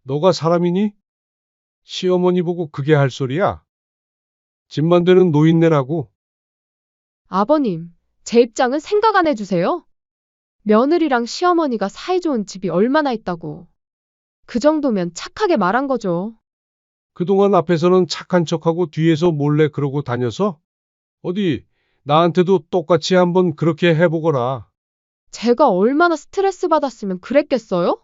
너가 사람이니? 시어머니 보고 그게 할 소리야? 집만 되는 노인네라고. 아버님, 제 입장은 생각 안 해주세요? 며느리랑 시어머니가 사이좋은 집이 얼마나 있다고. 그 정도면 착하게 말한 거죠. 그동안 앞에서는 착한 척하고 뒤에서 몰래 그러고 다녀서? 어디, 나한테도 똑같이 한번 그렇게 해보거라. 제가 얼마나 스트레스 받았으면 그랬겠어요?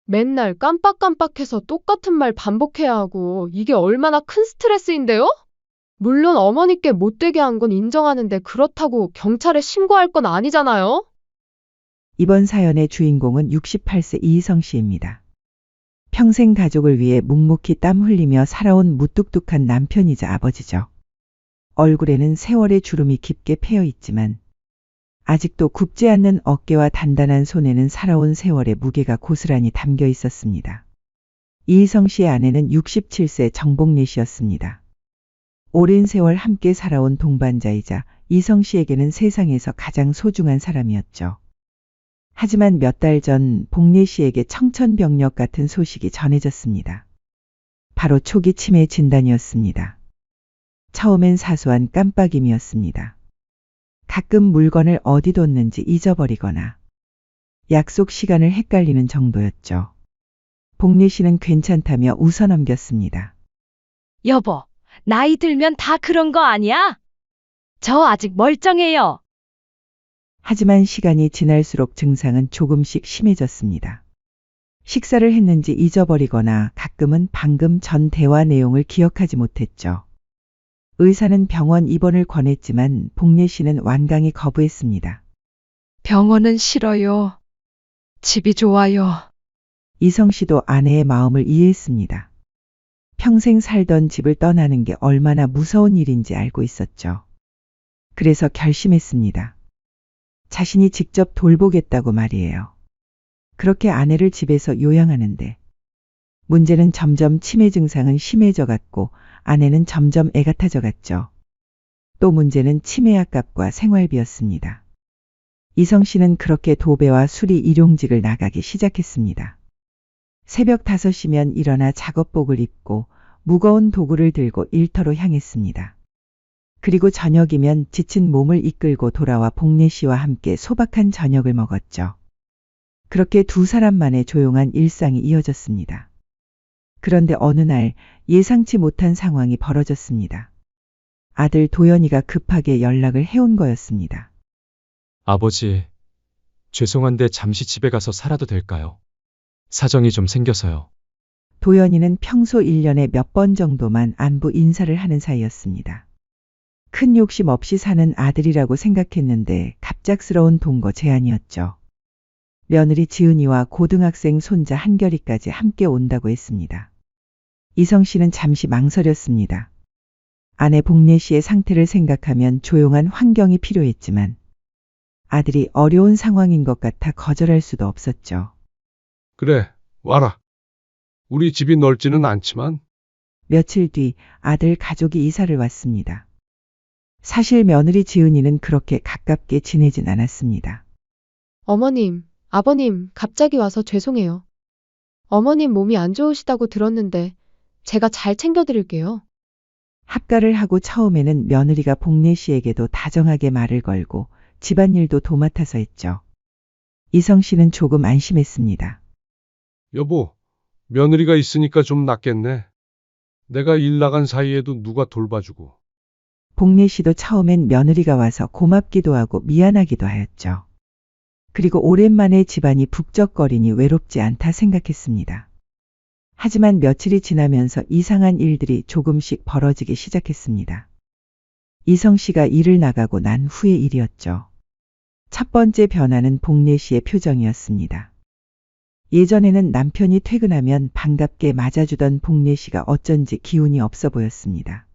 맨날 깜빡깜빡해서 똑같은 말 반복해야 하고 이게 얼마나 큰 스트레스인데요? 물론 어머니께 못되게 한 건 인정하는데 그렇다고 경찰에 신고할 건 아니잖아요? 이번 사연의 주인공은 68세 이희성 씨입니다. 평생 가족을 위해 묵묵히 땀 흘리며 살아온 무뚝뚝한 남편이자 아버지죠. 얼굴에는 세월의 주름이 깊게 패여 있지만 아직도 굽지 않는 어깨와 단단한 손에는 살아온 세월의 무게가 고스란히 담겨 있었습니다. 이희성 씨의 아내는 67세 정복래 씨였습니다. 오랜 세월 함께 살아온 동반자이자 이성 씨에게는 세상에서 가장 소중한 사람이었죠. 하지만 몇 달 전 복래 씨에게 청천벽력 같은 소식이 전해졌습니다. 바로 초기 치매 진단이었습니다. 처음엔 사소한 깜빡임이었습니다. 가끔 물건을 어디 뒀는지 잊어버리거나 약속 시간을 헷갈리는 정도였죠. 복래 씨는 괜찮다며 웃어넘겼습니다. 여보, 나이 들면 다 그런 거 아니야? 저 아직 멀쩡해요. 하지만 시간이 지날수록 증상은 조금씩 심해졌습니다. 식사를 했는지 잊어버리거나 가끔은 방금 전 대화 내용을 기억하지 못했죠. 의사는 병원 입원을 권했지만 복래 씨는 완강히 거부했습니다. 병원은 싫어요. 집이 좋아요. 이성 씨도 아내의 마음을 이해했습니다. 평생 살던 집을 떠나는 게 얼마나 무서운 일인지 알고 있었죠. 그래서 결심했습니다. 자신이 직접 돌보겠다고 말이에요. 그렇게 아내를 집에서 요양하는데 문제는 점점 치매 증상은 심해져 갔고 아내는 점점 애가 타져 갔죠. 또 문제는 치매약 값과 생활비였습니다. 이성 씨는 그렇게 도배와 수리 일용직을 나가기 시작했습니다. 새벽 5시면 일어나 작업복을 입고 무거운 도구를 들고 일터로 향했습니다. 그리고 저녁이면 지친 몸을 이끌고 돌아와 복래 씨와 함께 소박한 저녁을 먹었죠. 그렇게 두 사람만의 조용한 일상이 이어졌습니다. 그런데 어느 날 예상치 못한 상황이 벌어졌습니다. 아들 도연이가 급하게 연락을 해온 거였습니다. 아버지, 죄송한데 잠시 집에 가서 살아도 될까요? 사정이 좀 생겨서요. 도연이는 평소 1년에 몇 번 정도만 안부 인사를 하는 사이였습니다. 큰 욕심 없이 사는 아들이라고 생각했는데 갑작스러운 동거 제안이었죠. 며느리 지은이와 고등학생 손자 한결이까지 함께 온다고 했습니다. 이성 씨는 잠시 망설였습니다. 아내 복래 씨의 상태를 생각하면 조용한 환경이 필요했지만 아들이 어려운 상황인 것 같아 거절할 수도 없었죠. 그래, 와라. 우리 집이 넓지는 않지만 며칠 뒤 아들 가족이 이사를 왔습니다. 사실 며느리 지은이는 그렇게 가깝게 지내진 않았습니다. 어머님, 아버님, 갑자기 와서 죄송해요. 어머님 몸이 안 좋으시다고 들었는데 제가 잘 챙겨드릴게요. 합가를 하고 처음에는 며느리가 복래 씨에게도 다정하게 말을 걸고 집안일도 도맡아서 했죠. 이성 씨는 조금 안심했습니다. 여보, 며느리가 있으니까 좀 낫겠네. 내가 일 나간 사이에도 누가 돌봐주고. 복래 씨도 처음엔 며느리가 와서 고맙기도 하고 미안하기도 하였죠. 그리고 오랜만에 집안이 북적거리니 외롭지 않다 생각했습니다. 하지만 며칠이 지나면서 이상한 일들이 조금씩 벌어지기 시작했습니다. 이성 씨가 일을 나가고 난 후의 일이었죠. 첫 번째 변화는 복래 씨의 표정이었습니다. 예전에는 남편이 퇴근하면 반갑게 맞아주던 복래 씨가 어쩐지 기운이 없어 보였습니다.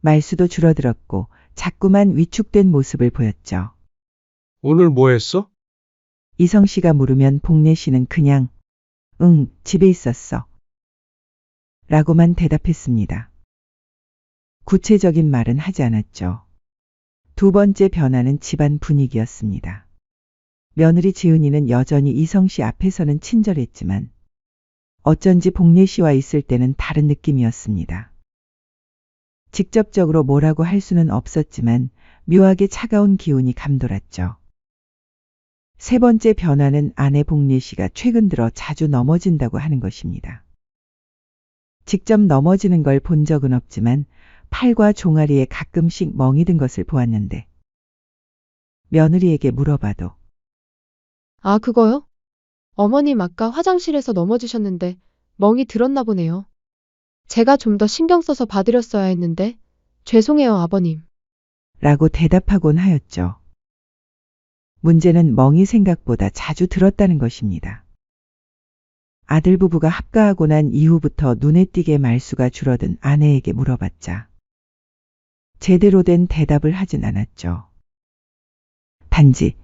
말수도 줄어들었고 자꾸만 위축된 모습을 보였죠. 오늘 뭐 했어? 이성 씨가 물으면 복래 씨는 그냥 응, 집에 있었어. 라고만 대답했습니다. 구체적인 말은 하지 않았죠. 두 번째 변화는 집안 분위기였습니다. 며느리 지은이는 여전히 이성 씨 앞에서는 친절했지만 어쩐지 복례 씨와 있을 때는 다른 느낌이었습니다. 직접적으로 뭐라고 할 수는 없었지만 묘하게 차가운 기운이 감돌았죠. 세 번째 변화는 아내 복례 씨가 최근 들어 자주 넘어진다고 하는 것입니다. 직접 넘어지는 걸 본 적은 없지만 팔과 종아리에 가끔씩 멍이 든 것을 보았는데 며느리에게 물어봐도 아, 그거요? 어머님 아까 화장실에서 넘어지셨는데 멍이 들었나 보네요. 제가 좀 더 신경 써서 봐드렸어야 했는데 죄송해요, 아버님. 라고 대답하곤 하였죠. 문제는 멍이 생각보다 자주 들었다는 것입니다. 아들 부부가 합가하고 난 이후부터 눈에 띄게 말수가 줄어든 아내에게 물어봤자 제대로 된 대답을 하진 않았죠. 단지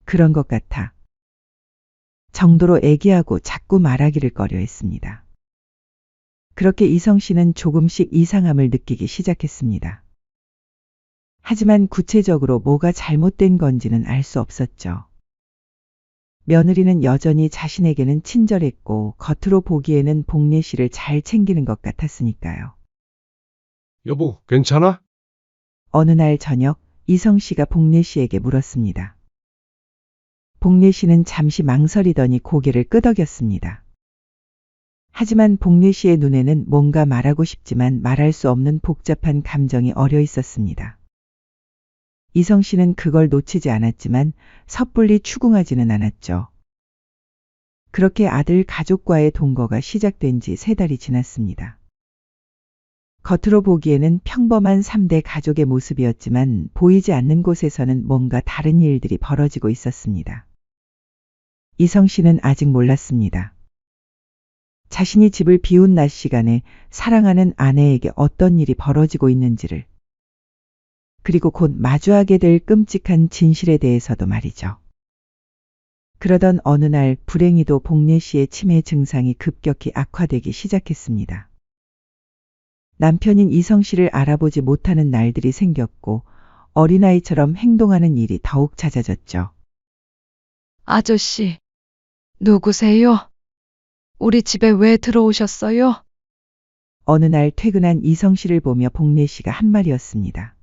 그런 것 같아 정도로 애기하고 자꾸 말하기를 꺼려했습니다. 그렇게 이성 씨는 조금씩 이상함을 느끼기 시작했습니다. 하지만 구체적으로 뭐가 잘못된 건지는 알 수 없었죠. 며느리는 여전히 자신에게는 친절했고 겉으로 보기에는 복례 씨를 잘 챙기는 것 같았으니까요. 여보, 괜찮아? 어느 날 저녁 이성 씨가 복례 씨에게 물었습니다. 복례 씨는 잠시 망설이더니 고개를 끄덕였습니다. 하지만 복례 씨의 눈에는 뭔가 말하고 싶지만 말할 수 없는 복잡한 감정이 어려 있었습니다. 이성 씨는 그걸 놓치지 않았지만 섣불리 추궁하지는 않았죠. 그렇게 아들 가족과의 동거가 시작된 지 3달이 지났습니다. 겉으로 보기에는 평범한 3대 가족의 모습이었지만 보이지 않는 곳에서는 뭔가 다른 일들이 벌어지고 있었습니다. 이성 씨는 아직 몰랐습니다. 자신이 집을 비운 낮 시간에 사랑하는 아내에게 어떤 일이 벌어지고 있는지를, 그리고 곧 마주하게 될 끔찍한 진실에 대해서도 말이죠. 그러던 어느 날 불행히도 복례 씨의 치매 증상이 급격히 악화되기 시작했습니다. 남편인 이성 씨를 알아보지 못하는 날들이 생겼고 어린아이처럼 행동하는 일이 더욱 잦아졌죠. 아저씨, 누구세요? 우리 집에 왜 들어오셨어요? 어느 날 퇴근한 이성 씨를 보며 복례 씨가 한 말이었습니다.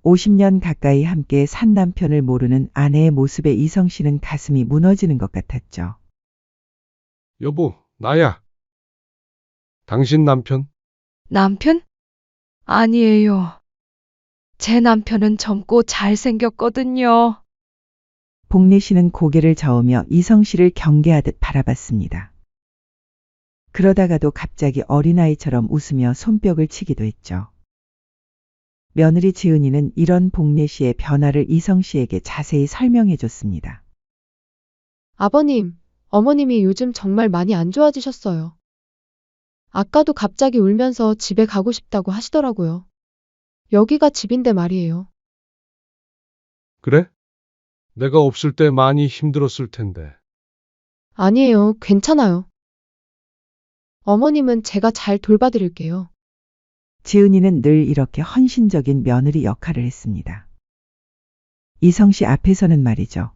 50년 가까이 함께 산 남편을 모르는 아내의 모습에 이성 씨는 가슴이 무너지는 것 같았죠. 여보, 나야. 당신 남편? 남편? 아니에요. 제 남편은 젊고 잘생겼거든요. 복례 씨는 고개를 저으며 이성 씨를 경계하듯 바라봤습니다. 그러다가도 갑자기 어린아이처럼 웃으며 손뼉을 치기도 했죠. 며느리 지은이는 이런 복례 씨의 변화를 이성 씨에게 자세히 설명해 줬습니다. 아버님, 어머님이 요즘 정말 많이 안 좋아지셨어요. 아까도 갑자기 울면서 집에 가고 싶다고 하시더라고요. 여기가 집인데 말이에요. 그래? 내가 없을 때 많이 힘들었을 텐데. 아니에요, 괜찮아요. 어머님은 제가 잘 돌봐드릴게요. 지은이는 늘 이렇게 헌신적인 며느리 역할을 했습니다. 이성 씨 앞에서는 말이죠.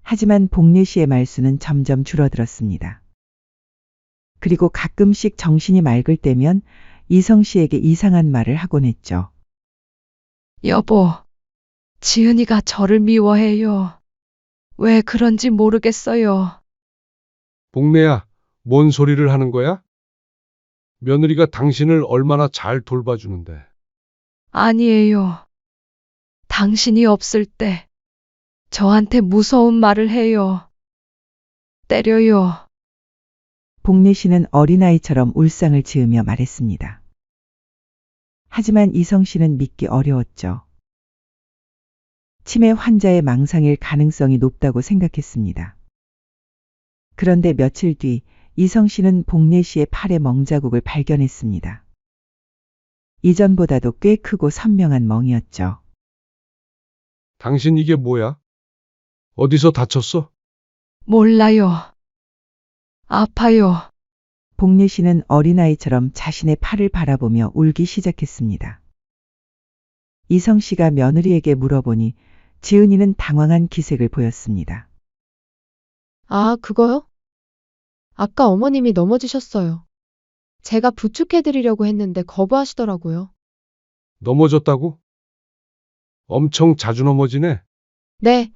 하지만 복례 씨의 말수는 점점 줄어들었습니다. 그리고 가끔씩 정신이 맑을 때면 이성 씨에게 이상한 말을 하곤 했죠. 여보, 지은이가 저를 미워해요. 왜 그런지 모르겠어요. 복례야, 뭔 소리를 하는 거야? 며느리가 당신을 얼마나 잘 돌봐주는데. 아니에요. 당신이 없을 때 저한테 무서운 말을 해요. 때려요. 복례 씨는 어린아이처럼 울상을 지으며 말했습니다. 하지만 이성 씨는 믿기 어려웠죠. 치매 환자의 망상일 가능성이 높다고 생각했습니다. 그런데 며칠 뒤 이성 씨는 복례 씨의 팔에 멍자국을 발견했습니다. 이전보다도 꽤 크고 선명한 멍이었죠. 당신 이게 뭐야? 어디서 다쳤어? 몰라요. 아파요. 복례 씨는 어린아이처럼 자신의 팔을 바라보며 울기 시작했습니다. 이성 씨가 며느리에게 물어보니 지은이는 당황한 기색을 보였습니다. 아, 그거요? 아까 어머님이 넘어지셨어요. 제가 부축해드리려고 했는데 거부하시더라고요. 넘어졌다고? 엄청 자주 넘어지네. 네,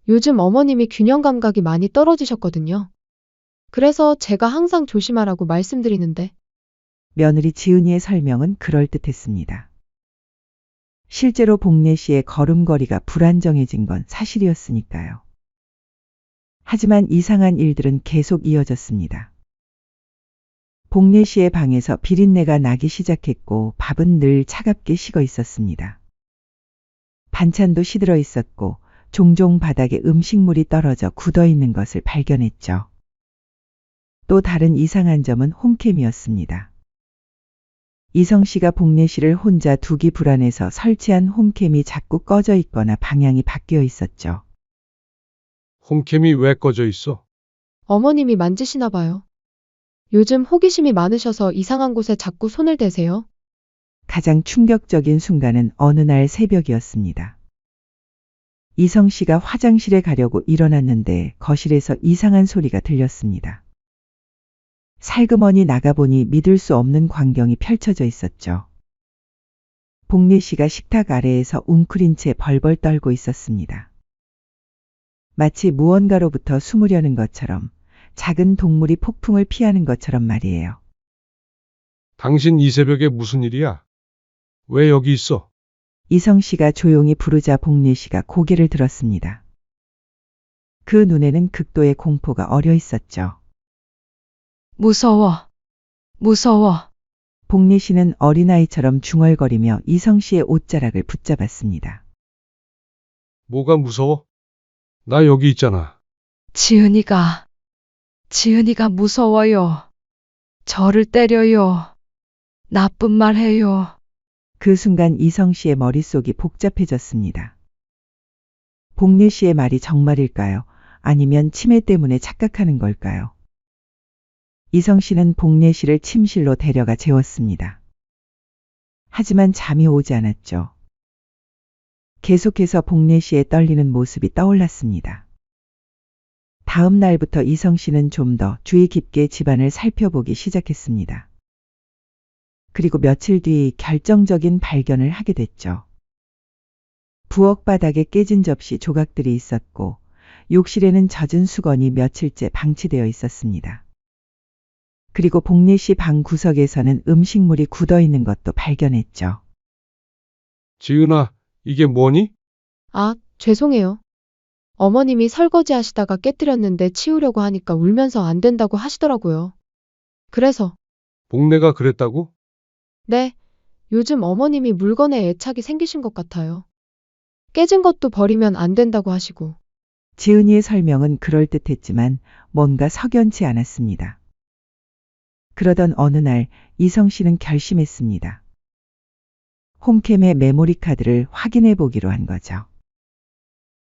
요즘 어머님이 균형 감각이 많이 떨어지셨거든요. 그래서 제가 항상 조심하라고 말씀드리는데, 며느리 지은이의 설명은 그럴듯했습니다. 실제로 복례 씨의 걸음걸이가 불안정해진 건 사실이었으니까요. 하지만 이상한 일들은 계속 이어졌습니다. 복례 씨의 방에서 비린내가 나기 시작했고 밥은 늘 차갑게 식어 있었습니다. 반찬도 시들어 있었고 종종 바닥에 음식물이 떨어져 굳어 있는 것을 발견했죠. 또 다른 이상한 점은 홈캠이었습니다. 이성 씨가 복례 씨를 혼자 두기 불안해서 설치한 홈캠이 자꾸 꺼져 있거나 방향이 바뀌어 있었죠. 홈캠이 왜 꺼져 있어? 어머님이 만지시나 봐요. 요즘 호기심이 많으셔서 이상한 곳에 자꾸 손을 대세요. 가장 충격적인 순간은 어느 날 새벽이었습니다. 이성 씨가 화장실에 가려고 일어났는데 거실에서 이상한 소리가 들렸습니다. 살그머니 나가보니 믿을 수 없는 광경이 펼쳐져 있었죠. 복례 씨가 식탁 아래에서 웅크린 채 벌벌 떨고 있었습니다. 마치 무언가로부터 숨으려는 것처럼, 작은 동물이 폭풍을 피하는 것처럼 말이에요. 당신 이 새벽에 무슨 일이야? 왜 여기 있어? 이성 씨가 조용히 부르자 복례 씨가 고개를 들었습니다. 그 눈에는 극도의 공포가 어려 있었죠. 무서워. 무서워. 복례 씨는 어린아이처럼 중얼거리며 이성 씨의 옷자락을 붙잡았습니다. 뭐가 무서워? 나 여기 있잖아. 지은이가 무서워요. 저를 때려요. 나쁜 말 해요. 그 순간 이성 씨의 머릿속이 복잡해졌습니다. 복례 씨의 말이 정말일까요? 아니면 치매 때문에 착각하는 걸까요? 이성 씨는 복례 씨를 침실로 데려가 재웠습니다. 하지만 잠이 오지 않았죠. 계속해서 복례 씨의 떨리는 모습이 떠올랐습니다. 다음 날부터 이성 씨는 좀 더 주의 깊게 집안을 살펴보기 시작했습니다. 그리고 며칠 뒤 결정적인 발견을 하게 됐죠. 부엌 바닥에 깨진 접시 조각들이 있었고 욕실에는 젖은 수건이 며칠째 방치되어 있었습니다. 그리고 복례 씨 방 구석에서는 음식물이 굳어 있는 것도 발견했죠. 지은아, 이게 뭐니? 아, 죄송해요. 어머님이 설거지 하시다가 깨뜨렸는데 치우려고 하니까 울면서 안 된다고 하시더라고요. 그래서, 복내가 그랬다고? 네, 요즘 어머님이 물건에 애착이 생기신 것 같아요. 깨진 것도 버리면 안 된다고 하시고. 지은이의 설명은 그럴듯했지만 뭔가 석연치 않았습니다. 그러던 어느 날 이성 씨는 결심했습니다. 홈캠의 메모리 카드를 확인해 보기로 한 거죠.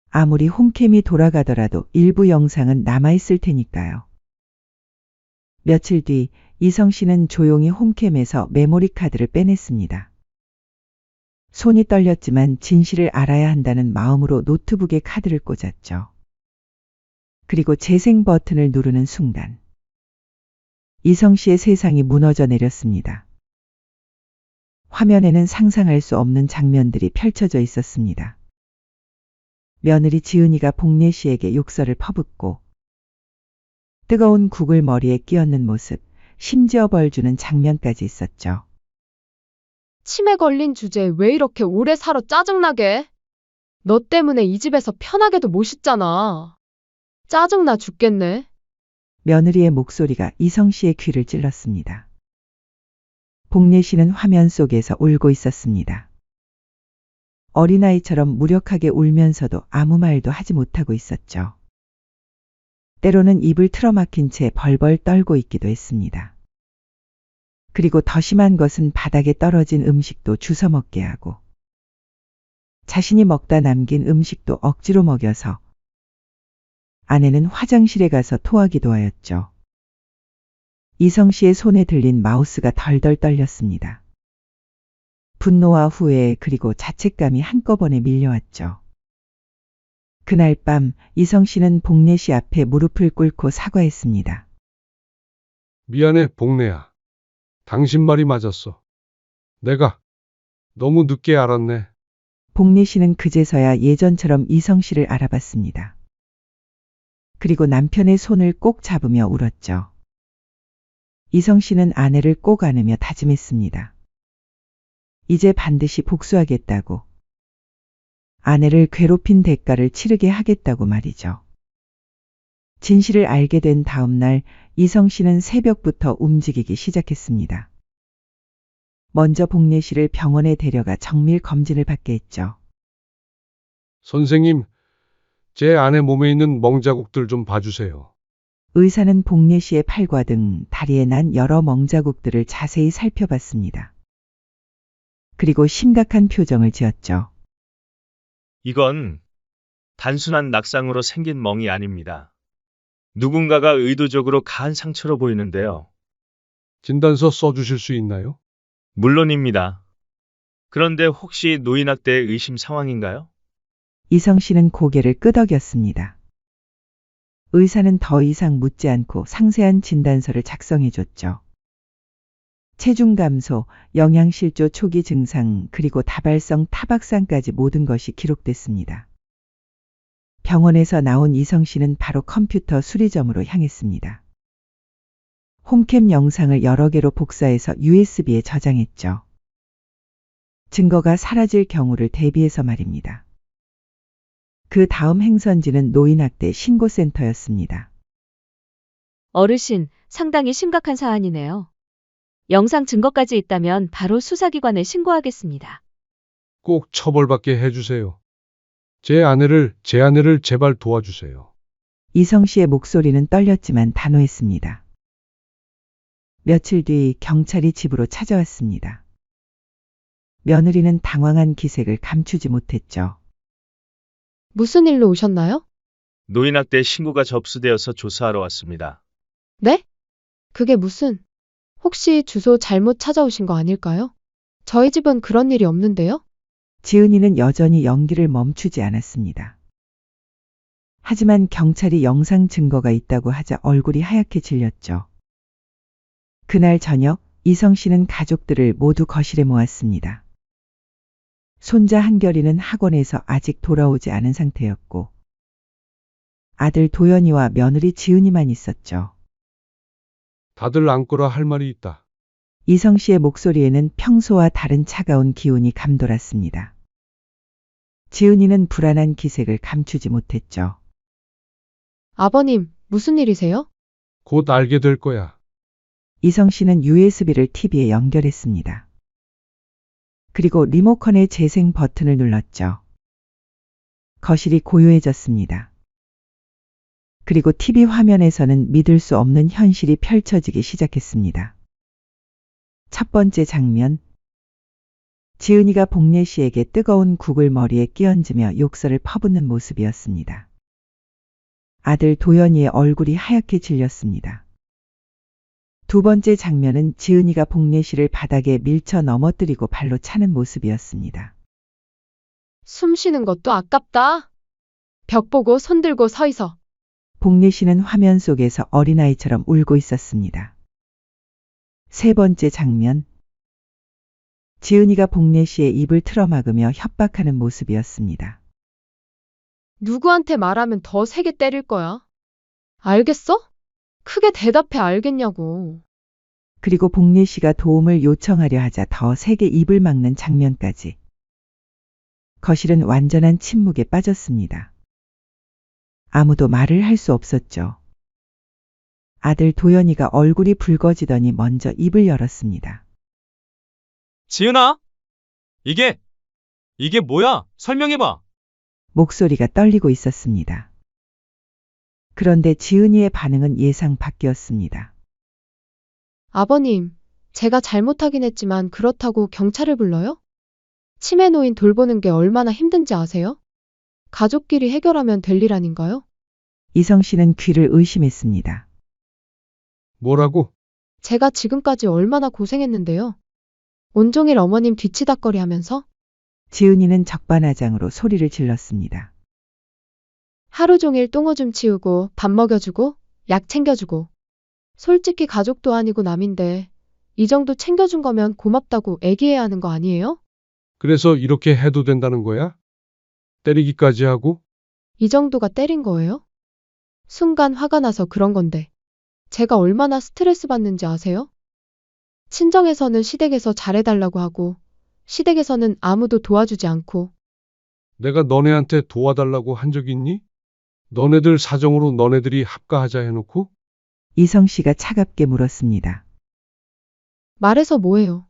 아무리 홈캠이 돌아가더라도 일부 영상은 남아있을 테니까요. 며칠 뒤 이성 씨는 조용히 홈캠에서 메모리 카드를 빼냈습니다. 손이 떨렸지만 진실을 알아야 한다는 마음으로 노트북에 카드를 꽂았죠. 그리고 재생 버튼을 누르는 순간 이성 씨의 세상이 무너져 내렸습니다. 화면에는 상상할 수 없는 장면들이 펼쳐져 있었습니다. 며느리 지은이가 복례 씨에게 욕설을 퍼붓고 뜨거운 국을 머리에 끼얹는 모습, 심지어 벌 주는 장면까지 있었죠. 치매 걸린 주제에 왜 이렇게 오래 살아 짜증나게? 너 때문에 이 집에서 편하게도 못 있잖아. 짜증나 죽겠네. 며느리의 목소리가 이성 씨의 귀를 찔렀습니다. 복례 씨는 화면 속에서 울고 있었습니다. 어린아이처럼 무력하게 울면서도 아무 말도 하지 못하고 있었죠. 때로는 입을 틀어막힌 채 벌벌 떨고 있기도 했습니다. 그리고 더 심한 것은 바닥에 떨어진 음식도 주워 먹게 하고 자신이 먹다 남긴 음식도 억지로 먹여서 아내는 화장실에 가서 토하기도 하였죠. 이성 씨의 손에 들린 마우스가 덜덜 떨렸습니다. 분노와 후회 그리고 자책감이 한꺼번에 밀려왔죠. 그날 밤 이성 씨는 복례 씨 앞에 무릎을 꿇고 사과했습니다. 미안해, 복래야. 당신 말이 맞았어. 내가 너무 늦게 알았네. 복례 씨는 그제서야 예전처럼 이성 씨를 알아봤습니다. 그리고 남편의 손을 꼭 잡으며 울었죠. 이성 씨는 아내를 꼭 안으며 다짐했습니다. 이제 반드시 복수하겠다고. 아내를 괴롭힌 대가를 치르게 하겠다고 말이죠. 진실을 알게 된 다음 날 이성 씨는 새벽부터 움직이기 시작했습니다. 먼저 복례 씨를 병원에 데려가 정밀 검진을 받게 했죠. 선생님, 제 아내 몸에 있는 멍자국들 좀 봐주세요. 의사는 복례 씨의 팔과 등 다리에 난 여러 멍자국들을 자세히 살펴봤습니다. 그리고 심각한 표정을 지었죠. 이건 단순한 낙상으로 생긴 멍이 아닙니다. 누군가가 의도적으로 가한 상처로 보이는데요. 진단서 써주실 수 있나요? 물론입니다. 그런데 혹시 노인학대 의심 상황인가요? 이성 씨는 고개를 끄덕였습니다. 의사는 더 이상 묻지 않고 상세한 진단서를 작성해 줬죠. 체중 감소, 영양실조 초기 증상, 그리고 다발성 타박상까지 모든 것이 기록됐습니다. 병원에서 나온 이성 씨는 바로 컴퓨터 수리점으로 향했습니다. 홈캠 영상을 여러 개로 복사해서 USB에 저장했죠. 증거가 사라질 경우를 대비해서 말입니다. 그 다음 행선지는 노인학대 신고센터였습니다. 어르신, 상당히 심각한 사안이네요. 영상 증거까지 있다면 바로 수사기관에 신고하겠습니다. 꼭 처벌받게 해주세요. 제 아내를 제발 도와주세요. 이성 씨의 목소리는 떨렸지만 단호했습니다. 며칠 뒤 경찰이 집으로 찾아왔습니다. 며느리는 당황한 기색을 감추지 못했죠. 무슨 일로 오셨나요? 노인학대 신고가 접수되어서 조사하러 왔습니다. 네? 그게 무슨... 혹시 주소 잘못 찾아오신 거 아닐까요? 저희 집은 그런 일이 없는데요? 지은이는 여전히 연기를 멈추지 않았습니다. 하지만 경찰이 영상 증거가 있다고 하자 얼굴이 하얗게 질렸죠. 그날 저녁 이성 씨는 가족들을 모두 거실에 모았습니다. 손자 한결이는 학원에서 아직 돌아오지 않은 상태였고 아들 도연이와 며느리 지은이만 있었죠. 다들 안거라 할 말이 있다. 이성 씨의 목소리에는 평소와 다른 차가운 기운이 감돌았습니다. 지은이는 불안한 기색을 감추지 못했죠. 아버님, 무슨 일이세요? 곧 알게 될 거야. 이성 씨는 USB를 TV에 연결했습니다. 그리고 리모컨의 재생 버튼을 눌렀죠. 거실이 고요해졌습니다. 그리고 TV 화면에서는 믿을 수 없는 현실이 펼쳐지기 시작했습니다. 첫 번째 장면. 지은이가 복례 씨에게 뜨거운 국을 머리에 끼얹으며 욕설을 퍼붓는 모습이었습니다. 아들 도연이의 얼굴이 하얗게 질렸습니다. 두 번째 장면은 지은이가 복례 씨를 바닥에 밀쳐 넘어뜨리고 발로 차는 모습이었습니다. 숨 쉬는 것도 아깝다. 벽 보고 손 들고 서 있어. 복례 씨는 화면 속에서 어린아이처럼 울고 있었습니다. 세 번째 장면. 지은이가 복례 씨의 입을 틀어막으며 협박하는 모습이었습니다. 누구한테 말하면 더 세게 때릴 거야. 알겠어? 크게 대답해 알겠냐고. 그리고 복례 씨가 도움을 요청하려 하자 더 세게 입을 막는 장면까지. 거실은 완전한 침묵에 빠졌습니다. 아무도 말을 할 수 없었죠. 아들 도연이가 얼굴이 붉어지더니 먼저 입을 열었습니다. 지은아! 이게 뭐야? 설명해봐! 목소리가 떨리고 있었습니다. 그런데 지은이의 반응은 예상 밖이었습니다. 아버님, 제가 잘못하긴 했지만 그렇다고 경찰을 불러요? 치매 노인 돌보는 게 얼마나 힘든지 아세요? 가족끼리 해결하면 될 일 아닌가요? 이성 씨는 귀를 의심했습니다. 뭐라고? 제가 지금까지 얼마나 고생했는데요. 온종일 어머님 뒤치다꺼리 하면서 지은이는 적반하장으로 소리를 질렀습니다. 하루 종일 똥오줌 치우고 밥 먹여주고 약 챙겨주고 솔직히 가족도 아니고 남인데 이 정도 챙겨준 거면 고맙다고 애기해야 하는 거 아니에요? 그래서 이렇게 해도 된다는 거야? 때리기까지 하고? 이 정도가 때린 거예요? 순간 화가 나서 그런 건데. 제가 얼마나 스트레스 받는지 아세요? 친정에서는 시댁에서 잘해달라고 하고, 시댁에서는 아무도 도와주지 않고, 내가 너네한테 도와달라고 한 적 있니? 너네들 사정으로 너네들이 합가하자 해놓고? 이성 씨가 차갑게 물었습니다. 말해서 뭐해요?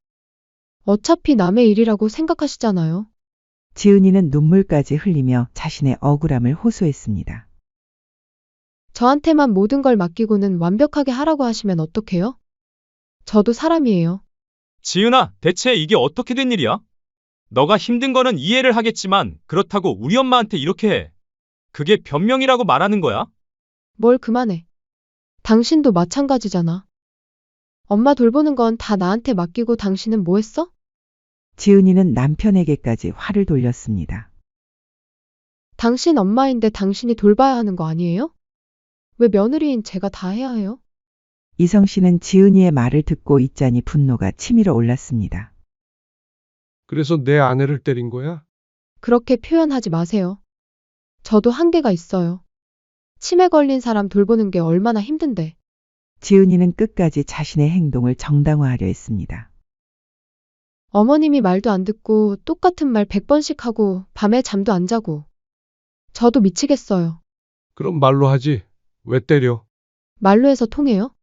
어차피 남의 일이라고 생각하시잖아요. 지은이는 눈물까지 흘리며 자신의 억울함을 호소했습니다. 저한테만 모든 걸 맡기고는 완벽하게 하라고 하시면 어떡해요? 저도 사람이에요. 지은아, 대체 이게 어떻게 된 일이야? 너가 힘든 거는 이해를 하겠지만 그렇다고 우리 엄마한테 이렇게 해. 그게 변명이라고 말하는 거야? 뭘 그만해. 당신도 마찬가지잖아. 엄마 돌보는 건 다 나한테 맡기고 당신은 뭐 했어? 지은이는 남편에게까지 화를 돌렸습니다. 당신 엄마인데 당신이 돌봐야 하는 거 아니에요? 왜 며느리인 제가 다 해야 해요? 이성 씨는 지은이의 말을 듣고 있자니 분노가 치밀어 올랐습니다. 그래서 내 아내를 때린 거야? 그렇게 표현하지 마세요. 저도 한계가 있어요. 치매 걸린 사람 돌보는 게 얼마나 힘든데. 지은이는 끝까지 자신의 행동을 정당화하려 했습니다. 어머님이 말도 안 듣고 똑같은 말 100번씩 하고 밤에 잠도 안 자고. 저도 미치겠어요. 그럼 말로 하지. 왜 때려? 말로 해서 통해요?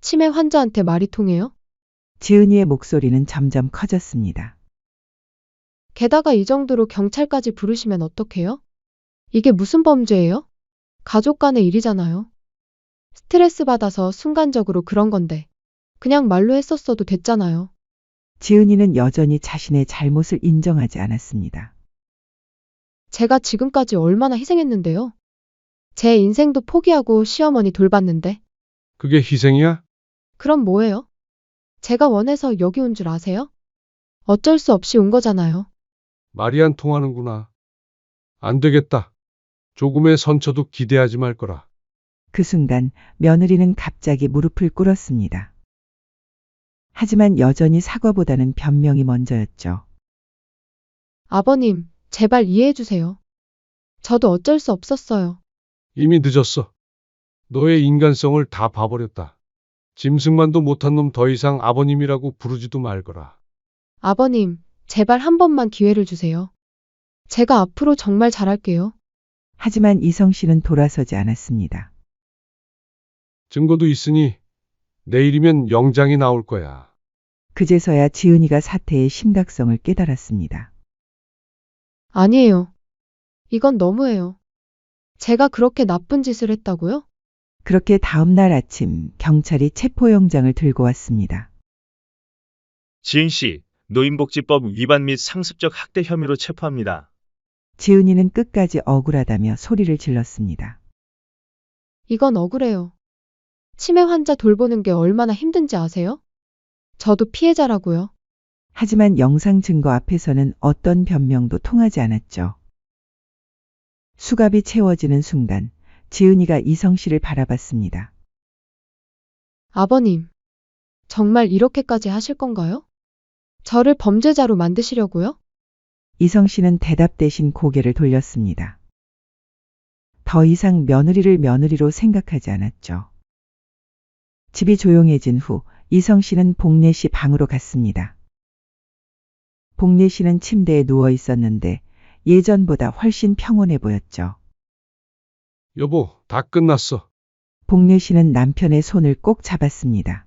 치매 환자한테 말이 통해요? 지은이의 목소리는 점점 커졌습니다. 게다가 이 정도로 경찰까지 부르시면 어떡해요? 이게 무슨 범죄예요? 가족 간의 일이잖아요. 스트레스 받아서 순간적으로 그런 건데. 그냥 말로 했었어도 됐잖아요. 지은이는 여전히 자신의 잘못을 인정하지 않았습니다. 제가 지금까지 얼마나 희생했는데요. 제 인생도 포기하고 시어머니 돌봤는데. 그게 희생이야? 그럼 뭐예요? 제가 원해서 여기 온 줄 아세요? 어쩔 수 없이 온 거잖아요. 말이 안 통하는구나. 안 되겠다. 조금의 선처도 기대하지 말 거라. 그 순간 며느리는 갑자기 무릎을 꿇었습니다. 하지만 여전히 사과보다는 변명이 먼저였죠. 아버님, 제발 이해해 주세요. 저도 어쩔 수 없었어요. 이미 늦었어. 너의 인간성을 다 봐버렸다. 짐승만도 못한 놈 더 이상 아버님이라고 부르지도 말거라. 아버님, 제발 한 번만 기회를 주세요. 제가 앞으로 정말 잘할게요. 하지만 이성 씨는 돌아서지 않았습니다. 증거도 있으니 내일이면 영장이 나올 거야. 그제서야 지은이가 사태의 심각성을 깨달았습니다. 아니에요. 이건 너무해요. 제가 그렇게 나쁜 짓을 했다고요? 그렇게 다음 날 아침 경찰이 체포영장을 들고 왔습니다. 지은 씨, 노인복지법 위반 및 상습적 학대 혐의로 체포합니다. 지은이는 끝까지 억울하다며 소리를 질렀습니다. 이건 억울해요. 치매 환자 돌보는 게 얼마나 힘든지 아세요? 저도 피해자라고요. 하지만 영상 증거 앞에서는 어떤 변명도 통하지 않았죠. 수갑이 채워지는 순간 지은이가 이성 씨를 바라봤습니다. 아버님, 정말 이렇게까지 하실 건가요? 저를 범죄자로 만드시려고요? 이성 씨는 대답 대신 고개를 돌렸습니다. 더 이상 며느리를 며느리로 생각하지 않았죠. 집이 조용해진 후 이성 씨는 복례 씨 방으로 갔습니다. 복례 씨는 침대에 누워 있었는데 예전보다 훨씬 평온해 보였죠. 여보, 다 끝났어. 복례 씨는 남편의 손을 꼭 잡았습니다.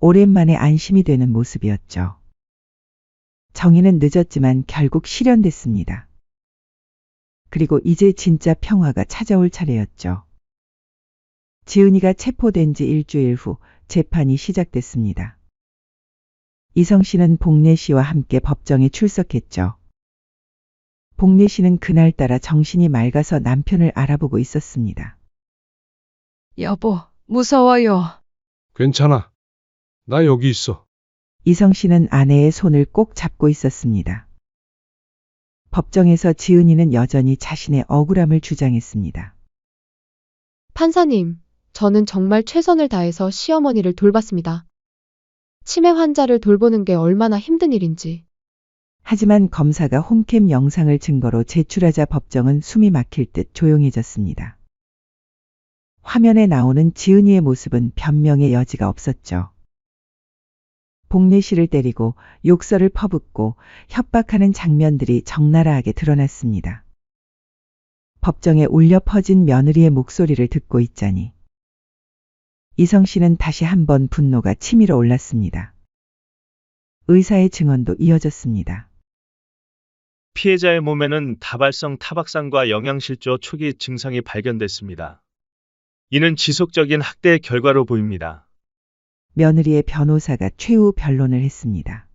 오랜만에 안심이 되는 모습이었죠. 정의는 늦었지만 결국 실현됐습니다. 그리고 이제 진짜 평화가 찾아올 차례였죠. 지은이가 체포된 지 일주일 후 재판이 시작됐습니다. 이성 씨는 복례 씨와 함께 법정에 출석했죠. 복례 씨는 그날따라 정신이 맑아서 남편을 알아보고 있었습니다. 여보, 무서워요. 괜찮아. 나 여기 있어. 이성 씨는 아내의 손을 꼭 잡고 있었습니다. 법정에서 지은이는 여전히 자신의 억울함을 주장했습니다. 판사님, 저는 정말 최선을 다해서 시어머니를 돌봤습니다. 치매 환자를 돌보는 게 얼마나 힘든 일인지. 하지만 검사가 홈캠 영상을 증거로 제출하자 법정은 숨이 막힐 듯 조용해졌습니다. 화면에 나오는 지은이의 모습은 변명의 여지가 없었죠. 복례 씨를 때리고 욕설을 퍼붓고 협박하는 장면들이 적나라하게 드러났습니다. 법정에 울려 퍼진 며느리의 목소리를 듣고 있자니 이성 씨는 다시 한번 분노가 치밀어 올랐습니다. 의사의 증언도 이어졌습니다. 피해자의 몸에는 다발성 타박상과 영양실조 초기 증상이 발견됐습니다. 이는 지속적인 학대의 결과로 보입니다. 며느리의 변호사가 최후 변론을 했습니다.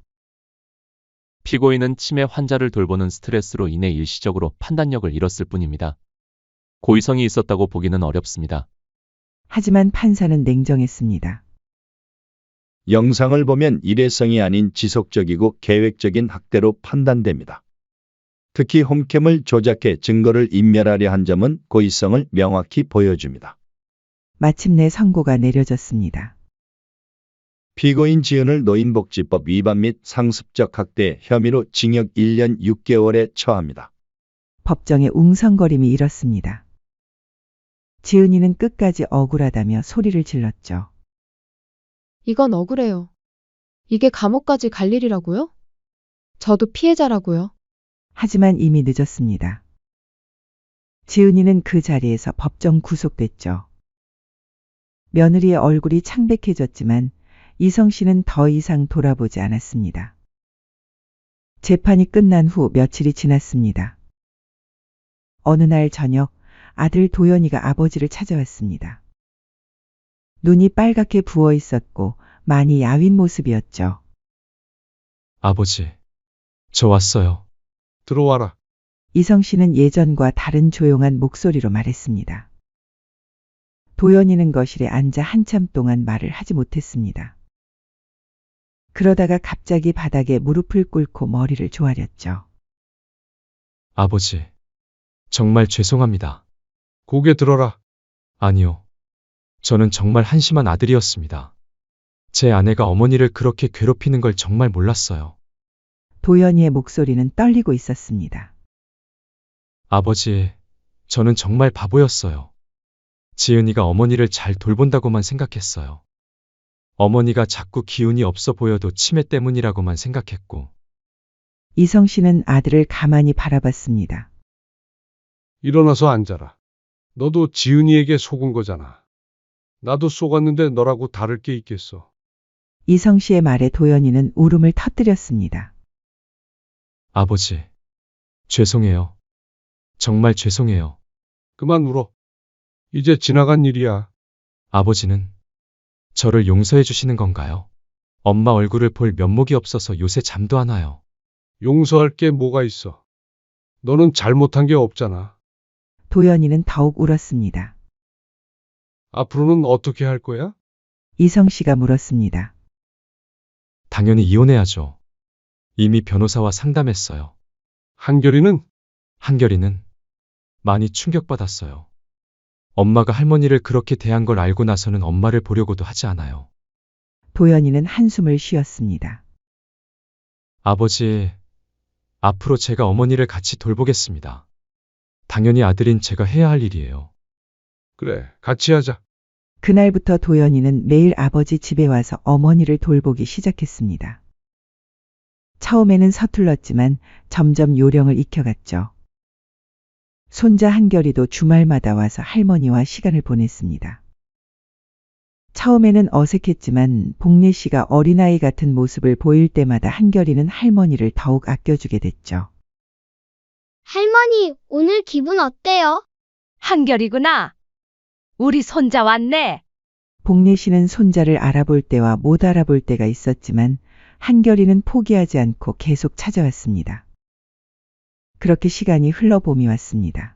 피고인은 치매 환자를 돌보는 스트레스로 인해 일시적으로 판단력을 잃었을 뿐입니다. 고의성이 있었다고 보기는 어렵습니다. 하지만 판사는 냉정했습니다. 영상을 보면 일회성이 아닌 지속적이고 계획적인 학대로 판단됩니다. 특히 홈캠을 조작해 증거를 인멸하려 한 점은 고의성을 명확히 보여줍니다. 마침내 선고가 내려졌습니다. 피고인 지은을 노인복지법 위반 및 상습적 학대 혐의로 징역 1년 6개월에 처합니다. 법정에 웅성거림이 일었습니다. 지은이는 끝까지 억울하다며 소리를 질렀죠. 이건 억울해요. 이게 감옥까지 갈 일이라고요? 저도 피해자라고요. 하지만 이미 늦었습니다. 지은이는 그 자리에서 법정 구속됐죠. 며느리의 얼굴이 창백해졌지만 이성 씨는 더 이상 돌아보지 않았습니다. 재판이 끝난 후 며칠이 지났습니다. 어느 날 저녁 아들 도연이가 아버지를 찾아왔습니다. 눈이 빨갛게 부어 있었고 많이 야윈 모습이었죠. 아버지, 저 왔어요. 들어와라. 이성 씨는 예전과 다른 조용한 목소리로 말했습니다. 도연이는 거실에 앉아 한참 동안 말을 하지 못했습니다. 그러다가 갑자기 바닥에 무릎을 꿇고 머리를 조아렸죠. 아버지, 정말 죄송합니다. 고개 들어라. 아니요. 저는 정말 한심한 아들이었습니다. 제 아내가 어머니를 그렇게 괴롭히는 걸 정말 몰랐어요. 도연이의 목소리는 떨리고 있었습니다. 아버지, 저는 정말 바보였어요. 지은이가 어머니를 잘 돌본다고만 생각했어요. 어머니가 자꾸 기운이 없어 보여도 치매 때문이라고만 생각했고. 이성 씨는 아들을 가만히 바라봤습니다. 일어나서 앉아라. 너도 지은이에게 속은 거잖아. 나도 속았는데 너라고 다를 게 있겠어. 이성 씨의 말에 도연이는 울음을 터뜨렸습니다. 아버지, 죄송해요. 정말 죄송해요. 그만 울어. 이제 지나간 일이야. 아버지는 저를 용서해 주시는 건가요? 엄마 얼굴을 볼 면목이 없어서 요새 잠도 안 와요. 용서할 게 뭐가 있어. 너는 잘못한 게 없잖아. 도연이는 더욱 울었습니다. 앞으로는 어떻게 할 거야? 이성 씨가 물었습니다. 당연히 이혼해야죠. 이미 변호사와 상담했어요. 한결이는? 한결이는 많이 충격받았어요. 엄마가 할머니를 그렇게 대한 걸 알고 나서는 엄마를 보려고도 하지 않아요. 도연이는 한숨을 쉬었습니다. 아버지, 앞으로 제가 어머니를 같이 돌보겠습니다. 당연히 아들인 제가 해야 할 일이에요. 그래, 같이 하자. 그날부터 도연이는 매일 아버지 집에 와서 어머니를 돌보기 시작했습니다. 처음에는 서툴렀지만 점점 요령을 익혀갔죠. 손자 한결이도 주말마다 와서 할머니와 시간을 보냈습니다. 처음에는 어색했지만 복례 씨가 어린아이 같은 모습을 보일 때마다 한결이는 할머니를 더욱 아껴주게 됐죠. 할머니, 오늘 기분 어때요? 한결이구나. 우리 손자 왔네. 복례 씨는 손자를 알아볼 때와 못 알아볼 때가 있었지만 한결이는 포기하지 않고 계속 찾아왔습니다. 그렇게 시간이 흘러 봄이 왔습니다.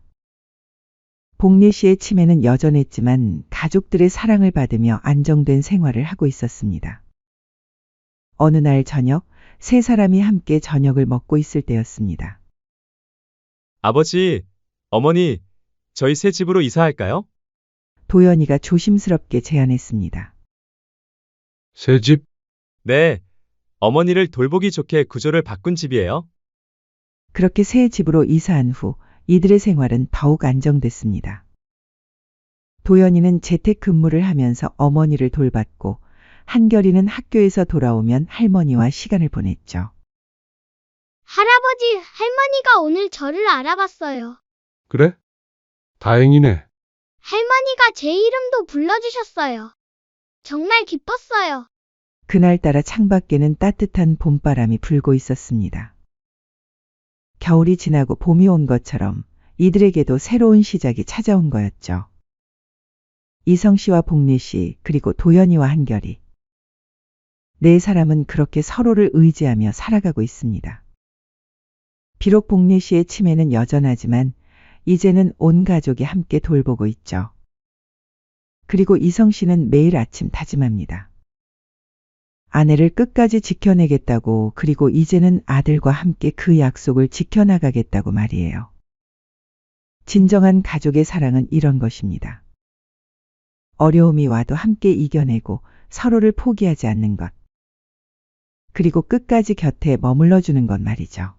복례 씨의 치매는 여전했지만 가족들의 사랑을 받으며 안정된 생활을 하고 있었습니다. 어느 날 저녁, 세 사람이 함께 저녁을 먹고 있을 때였습니다. 아버지, 어머니, 저희 새 집으로 이사할까요? 도연이가 조심스럽게 제안했습니다. 새 집? 네. 어머니를 돌보기 좋게 구조를 바꾼 집이에요. 그렇게 새 집으로 이사한 후 이들의 생활은 더욱 안정됐습니다. 도연이는 재택근무를 하면서 어머니를 돌봤고 한결이는 학교에서 돌아오면 할머니와 시간을 보냈죠. 할아버지, 할머니가 오늘 저를 알아봤어요. 그래? 다행이네. 할머니가 제 이름도 불러주셨어요. 정말 기뻤어요. 그날따라 창밖에는 따뜻한 봄바람이 불고 있었습니다. 겨울이 지나고 봄이 온 것처럼 이들에게도 새로운 시작이 찾아온 거였죠. 이성 씨와 복례 씨, 그리고 도연이와 한결이. 네 사람은 그렇게 서로를 의지하며 살아가고 있습니다. 비록 복례 씨의 치매는 여전하지만 이제는 온 가족이 함께 돌보고 있죠. 그리고 이성 씨는 매일 아침 다짐합니다. 아내를 끝까지 지켜내겠다고, 그리고 이제는 아들과 함께 그 약속을 지켜나가겠다고 말이에요. 진정한 가족의 사랑은 이런 것입니다. 어려움이 와도 함께 이겨내고 서로를 포기하지 않는 것. 그리고 끝까지 곁에 머물러 주는 것 말이죠.